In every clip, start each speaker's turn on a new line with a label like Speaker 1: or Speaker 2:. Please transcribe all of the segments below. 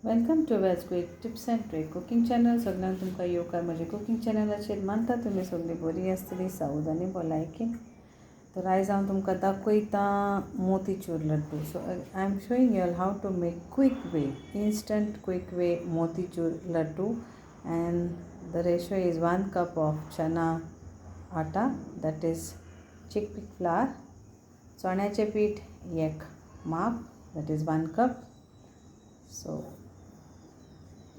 Speaker 1: Welcome to valsquicktips and tricks cooking channel. सगळ्यांक तुमकां येवकार म्हज्या कुकिंग चॅनलाचेर. मानता तुमी सगळीं बरीं आसतलीं, सावध आनी भलायकेन. तर आयज हांव तुमकां दाखयता motichoor laddu. So I am showing you all how to make quick way, instant quick way motichur laddu. And the ratio is 1 cup of chana atta, that is chickpea flour. चण्याचें पीठ एक माप, that is 1 cup. So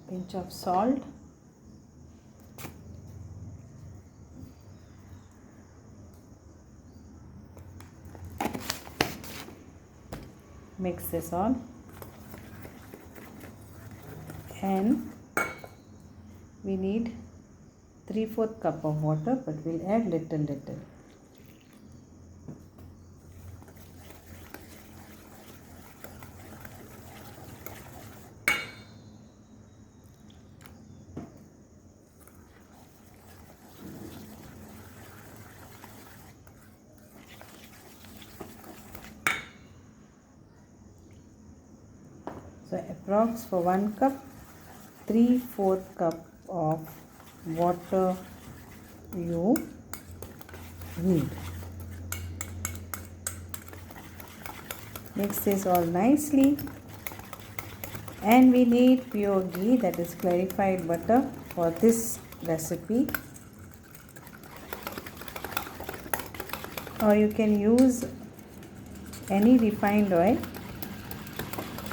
Speaker 1: pinch of salt, mix this all, and we need 3/4 cup of water, but we'll add little. So approx for 1 cup, 3/4 cup of water you need. Mix this all nicely, and we need pure ghee, that is clarified butter, for this recipe, or you can use any refined oil,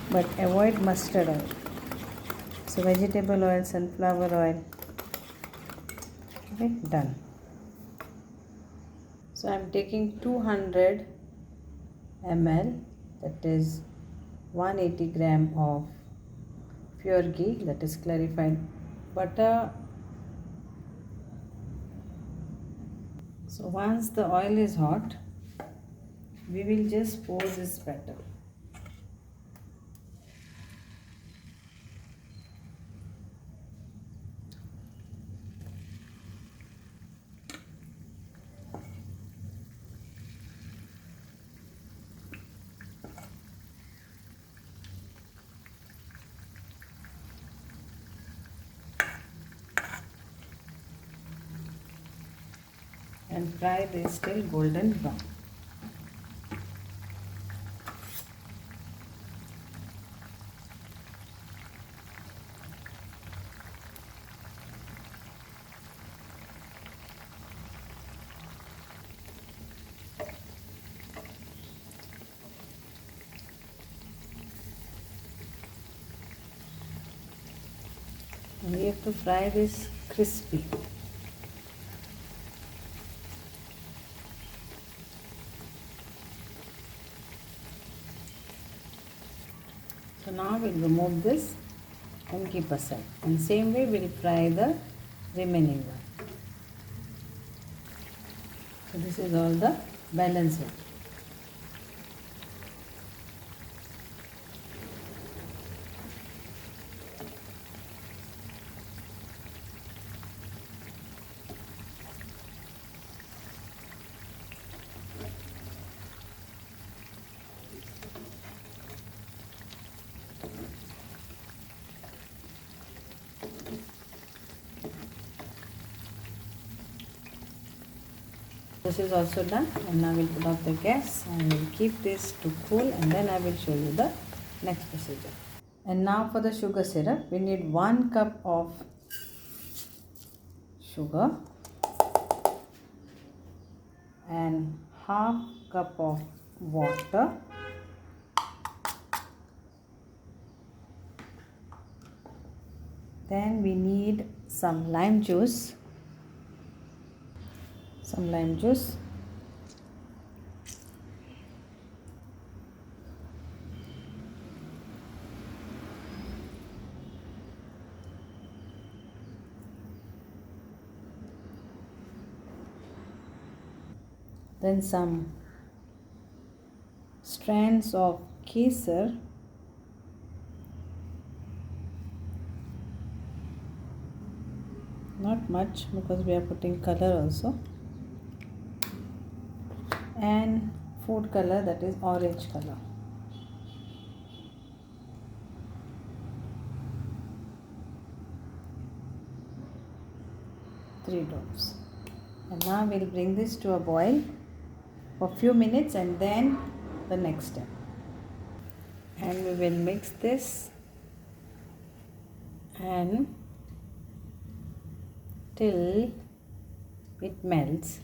Speaker 1: but avoid mustard oil. So vegetable oil, sunflower oil. Okay, done. So I am taking 200 ml, that is 180 gram of pure ghee, that is clarified butter. So once the oil is hot, we will just pour this batter. And fry this till golden brown. And we have to fry this crispy. So now we'll remove this and keep aside. And same way we'll fry the remaining one. So this is all the balance one. This is also done, and now we'll put off the gas and we'll keep this to cool, and then I will show you the next procedure. And now for the sugar syrup, we need 1 cup of sugar and half cup of water. Then we need some lime juice. Then some strands of kesar. Not much, because we are putting color also. And food color, that is orange color. 3 drops. And now we'll bring this to a boil for few minutes and then the next step. And we will mix this and till it melts,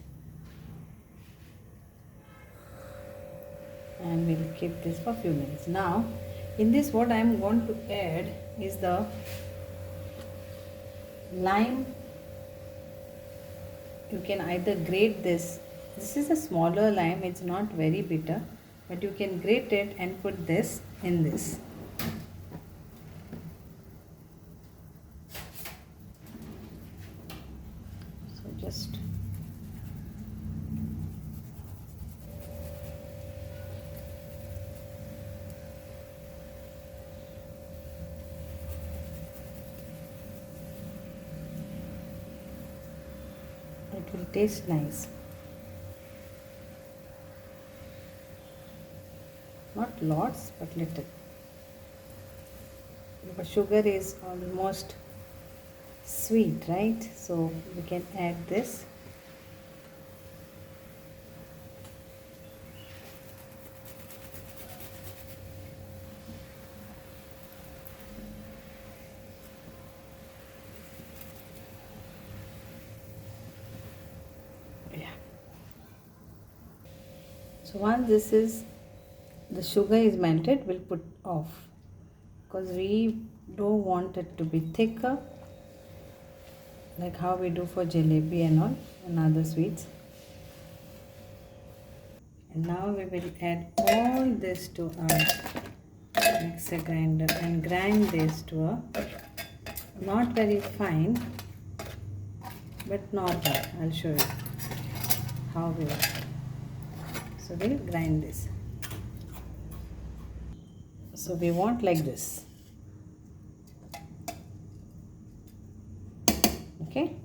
Speaker 1: and we'll keep this for few minutes. Now in this what I am going to add is the lime. You can either grate this. This is a smaller lime, it's not very bitter, but you can grate it and put this in this. So just it will taste nice. Not lots, but little. Because sugar is almost sweet, right? So we can add this. Yeah. So once the sugar is melted, we'll put off, because we don't want it to be thicker like how we do for jalebi and all and other sweets. And now we will add all this to our mixer grinder and grind this to a not very fine but normal. I'll show you how we will. So we'll grind this. So we want like this. Okay.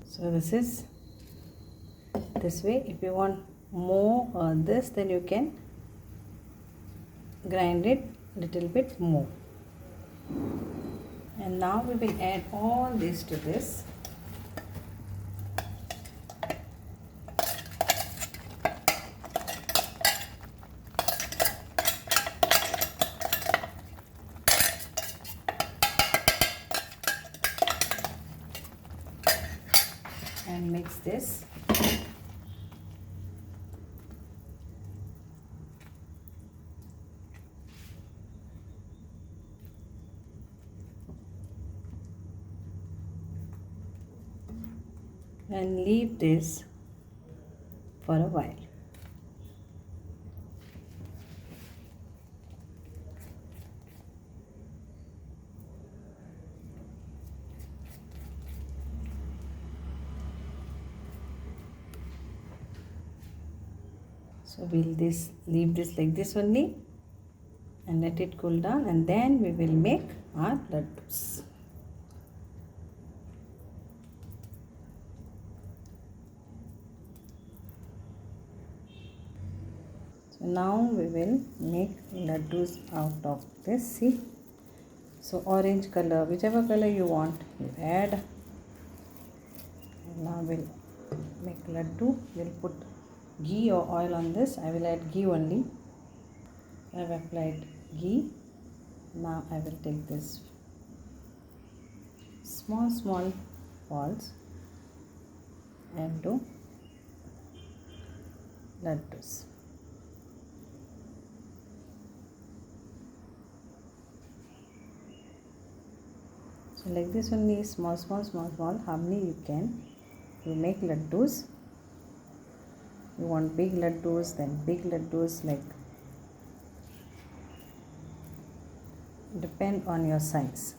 Speaker 1: So this is this way. If you want more this, then you can grind it little bit more. And now we will add all this to this. And mix this. And leave this for a while. So we'll leave this like this only and let it cool down, and then we will make our laddus. So now we will make laddus out of this. See, so orange color, whichever color you want, you add. And now we'll make laddu. We'll put ghee or oil on this. I will add ghee only. I have applied ghee. Now I will take this small balls and do laddus. So like this only, small. How many you can? You make laddus. You want big laddus, then big laddus, like depend on your size.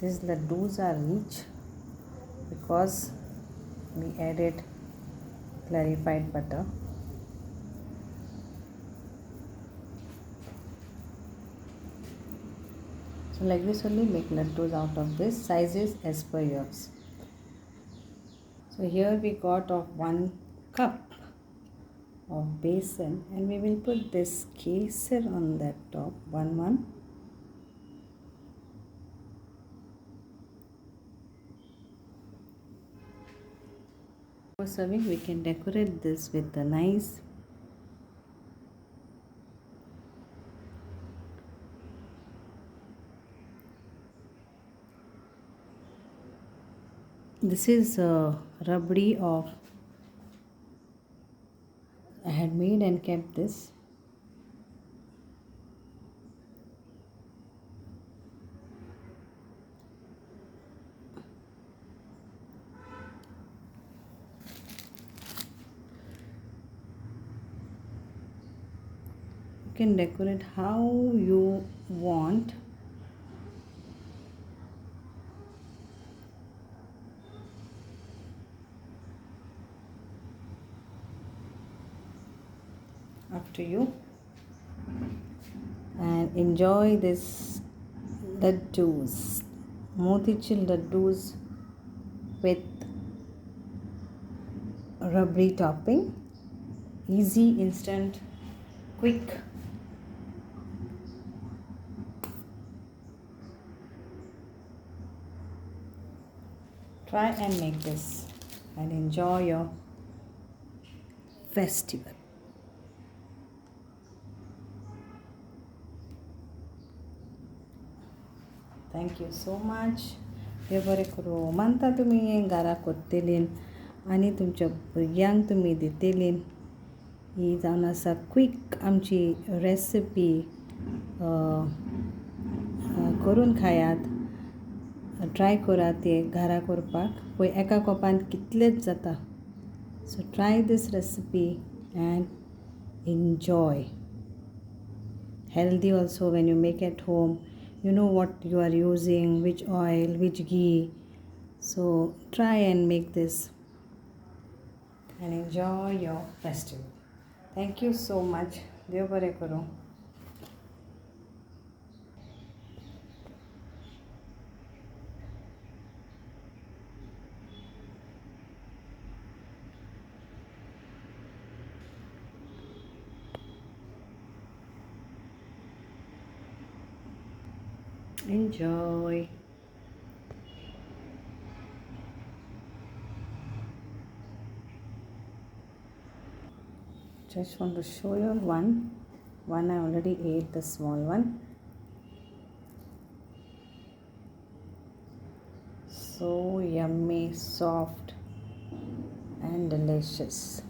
Speaker 1: These laddus are rich because we added clarified butter. So like this only make laddus out of this sizes as per yours. So here we got of 1 cup of besan, and we will put this kesar on that top, 1. For serving, we can decorate this with a nice this is rabdi of I had made and kept this. You can decorate how you want. Up to you. And enjoy this laddus, Motichur laddus with rabdi topping. Easy, instant, quick. Try and make this and enjoy your festival. Thank you so much. देव बरें करूं. मानता तुमी घरा कोत्तेलीन आनी तुमच्या भुरग्यांक तुमी दितेलीन. ही जावन आसा क्विक आमची रेसिपी. करून खायात. ट्राय करात ते घरा करपाक. पळय एका कपान कितलेच जाता. So try this recipe and enjoy. Healthy also when you make at home. You know what you are using, which oil, which ghee. So try and make this and enjoy your festival. Thank you so much. देव बरें करूं. Enjoy. Just want to show you one I already ate, the small one. So yummy, soft and delicious.